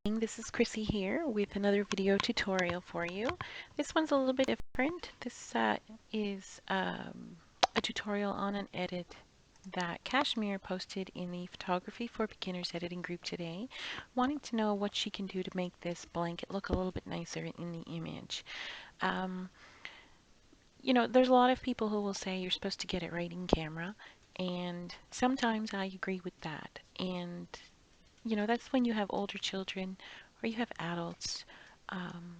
This is Chrissy here with another video tutorial for you. This one's a little bit different. This is a tutorial on an edit that Cashmere posted in the Photography for Beginners editing group today, wanting to know what she can do to make this blanket look a little bit nicer in the image. Um, there's a lot of people who will say you're supposed to get it right in camera, and sometimes I agree with that. And that's when you have older children, or you have adults, um,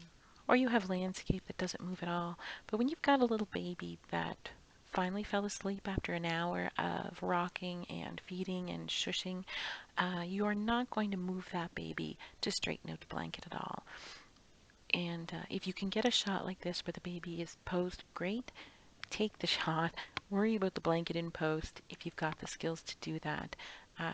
or you have landscape that doesn't move at all. But when you've got a little baby that finally fell asleep after an hour of rocking and feeding and shushing, you are not going to move that baby to straighten out the blanket at all. And if you can get a shot like this where the baby is posed great, take the shot. Worry about the blanket in post if you've got the skills to do that.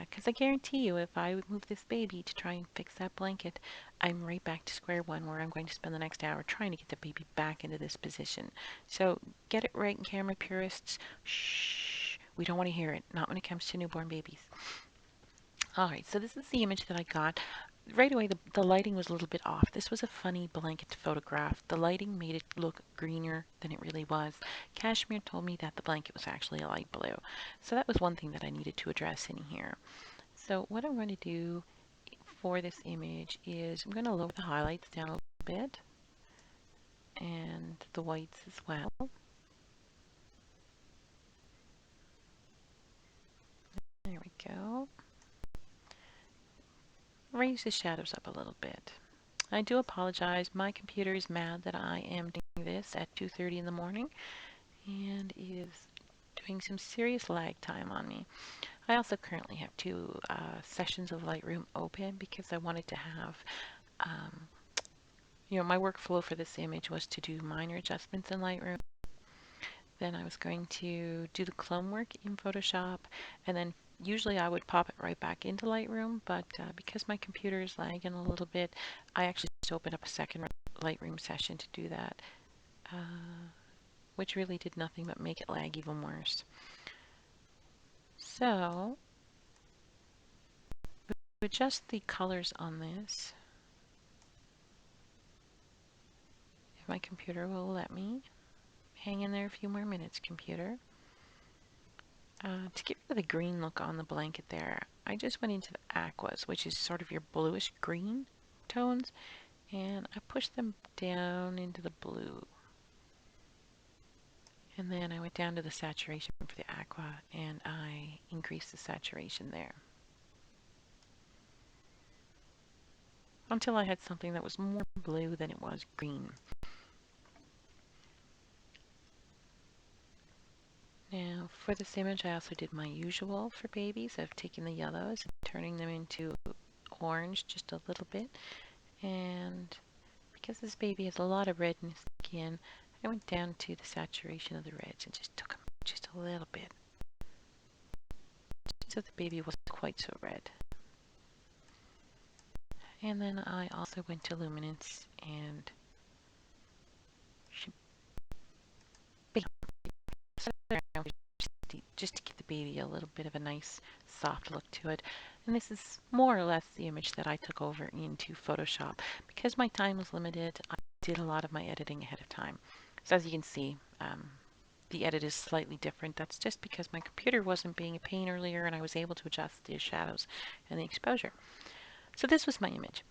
Because I guarantee you, if I would move this baby to try and fix that blanket, I'm right back to square one where I'm going to spend the next hour trying to get the baby back into this position. So get it right in camera, purists. Shh, we don't want to hear it. Not when it comes to newborn babies. Alright, so this is the image that I got. Right away, the lighting was a little bit off. This was a funny blanket to photograph. The lighting made it look greener than it really was. Cashmere told me that the blanket was actually a light blue. So that was one thing that I needed to address in here. So what I'm going to do for this image is I'm going to lower the highlights down a little bit and the whites as well. There we go. Raise the shadows up a little bit. I do apologize. My computer is mad that I am doing this at 2:30 in the morning and is doing some serious lag time on me. I also currently have two sessions of Lightroom open because I wanted to have, um, my workflow for this image was to do minor adjustments in Lightroom. Then I was going to do the clone work in Photoshop, and then usually I would pop it right back into Lightroom, but because my computer is lagging a little bit, I actually just opened up a second Lightroom session to do that, which really did nothing but make it lag even worse. So, adjust the colors on this, if my computer will let me. Hang in there a few more minutes, computer. To get rid of the green look on the blanket there, I just went into the aquas, which is sort of your bluish green tones, and I pushed them down into the blue. And then I went down to the saturation for the aqua, and I increased the saturation there, until I had something that was more blue than it was green. Now, for this image, I also did my usual for babies of taking the yellows and turning them into orange just a little bit. And because this baby has a lot of red in his skin, I went down to the saturation of the reds and just took them just a little bit, so the baby wasn't quite so red. And then I also went to luminance and just to give the baby a little bit of a nice soft look to it. And this is more or less the image that I took over into Photoshop. Because my time was limited, I did a lot of my editing ahead of time. So as you can see, the edit is slightly different. That's just because my computer wasn't being a pain earlier and I was able to adjust the shadows and the exposure. So this was my image.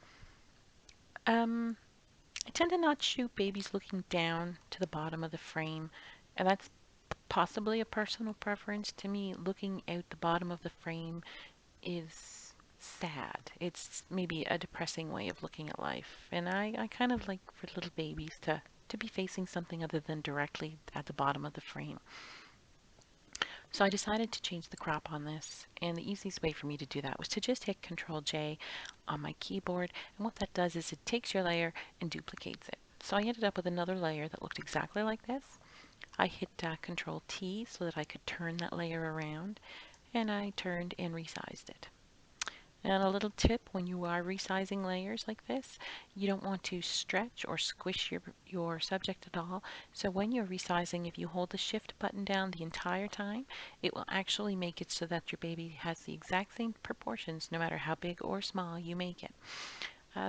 I tend to not shoot babies looking down to the bottom of the frame, and that's possibly a personal preference. To me, looking out the bottom of the frame is sad. It's maybe a depressing way of looking at life. And I kind of like for little babies to be facing something other than directly at the bottom of the frame. So I decided to change the crop on this, and the easiest way for me to do that was to just hit Control J on my keyboard, and what that does is it takes your layer and duplicates it. So I ended up with another layer that looked exactly like this. I hit Control T so that I could turn that layer around, and I turned and resized it. And a little tip, when you are resizing layers like this, you don't want to stretch or squish your subject at all. So when you're resizing, if you hold the shift button down the entire time, it will actually make it so that your baby has the exact same proportions no matter how big or small you make it.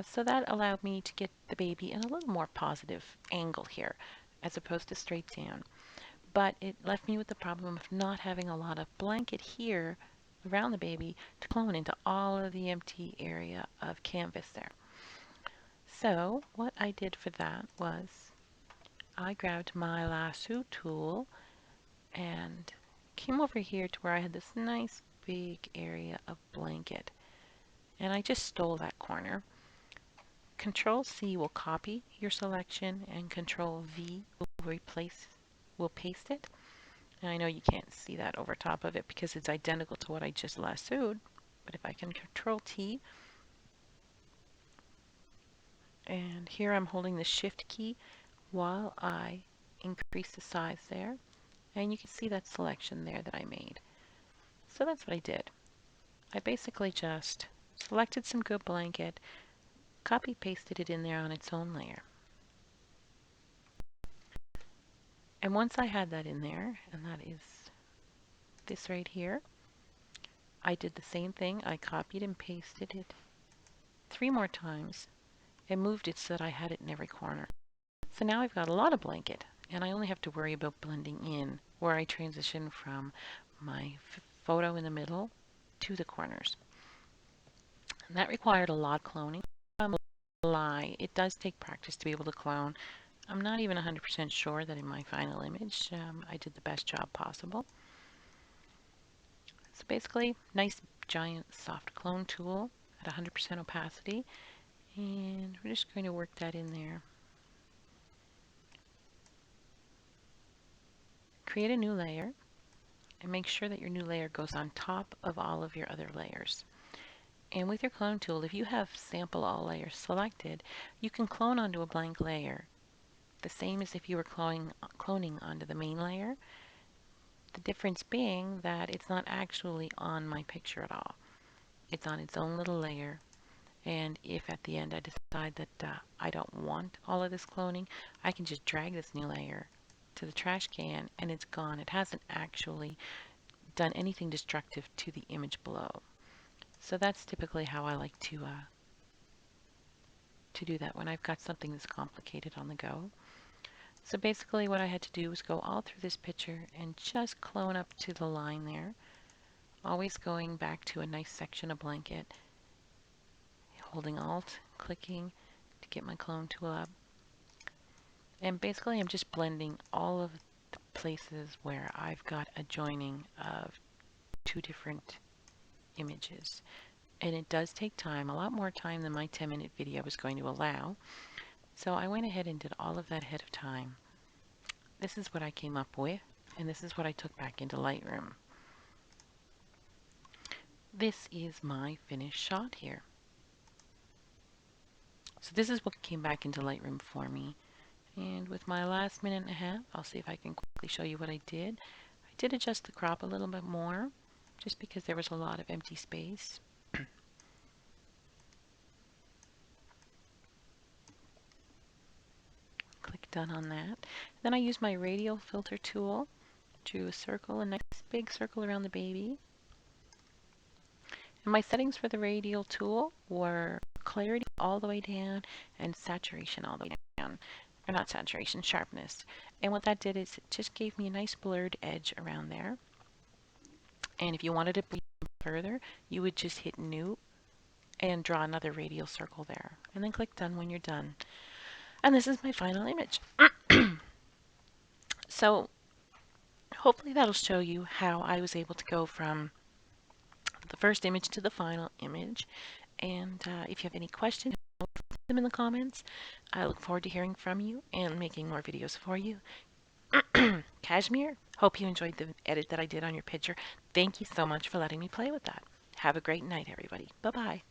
So that allowed me to get the baby in a little more positive angle here as opposed to straight down. But it left me with the problem of not having a lot of blanket here around the baby to clone into all of the empty area of canvas there. So what I did for that was I grabbed my lasso tool and came over here to where I had this nice big area of blanket. And I just stole that corner. Control C will copy your selection and Control V will paste it. And I know you can't see that over top of it because it's identical to what I just lassoed. But if I can Control T, and here I'm holding the Shift key while I increase the size there. And you can see that selection there that I made. So that's what I did. I basically just selected some good blanket, copy pasted it in there on its own layer. And once I had that in there, and that is this right here, I did the same thing. I copied and pasted it 3 more times and moved it so that I had it in every corner. So now I've got a lot of blanket and I only have to worry about blending in where I transition from my photo in the middle to the corners. And that required a lot of cloning. Lie, it does take practice to be able to clone. I'm not even 100% sure that in my final image I did the best job possible. So basically, nice giant soft clone tool at 100% opacity, and we're just going to work that in there. Create a new layer and make sure that your new layer goes on top of all of your other layers. And with your clone tool, if you have sample all layers selected, you can clone onto a blank layer, the same as if you were cloning onto the main layer. The difference being that it's not actually on my picture at all. It's on its own little layer. And if at the end I decide that I don't want all of this cloning, I can just drag this new layer to the trash can and it's gone. It hasn't actually done anything destructive to the image below. So that's typically how I like to do that when I've got something that's complicated on the go. So basically what I had to do was go all through this picture and just clone up to the line there, always going back to a nice section of blanket, holding Alt, clicking to get my clone tool up. And basically I'm just blending all of the places where I've got a joining of 2 different images. And it does take time, a lot more time than my 10-minute video was going to allow. So I went ahead and did all of that ahead of time. This is what I came up with, and this is what I took back into Lightroom. This is my finished shot here. So this is what came back into Lightroom for me. And with my last minute and a half, I'll see if I can quickly show you what I did. I did adjust the crop a little bit more, just because there was a lot of empty space. Click done on that. Then I used my radial filter tool, drew a circle, a nice big circle around the baby. And my settings for the radial tool were clarity all the way down and saturation all the way down. Or not saturation, sharpness. And what that did is it just gave me a nice blurred edge around there. And if you wanted to bleed further, you would just hit new and draw another radial circle there. And then click done when you're done. And this is my final image. So hopefully that'll show you how I was able to go from the first image to the final image. And if you have any questions, put them in the comments. I look forward to hearing from you and making more videos for you. Cashmere, hope you enjoyed the edit that I did on your picture. Thank you so much for letting me play with that. Have a great night, everybody. Bye-bye.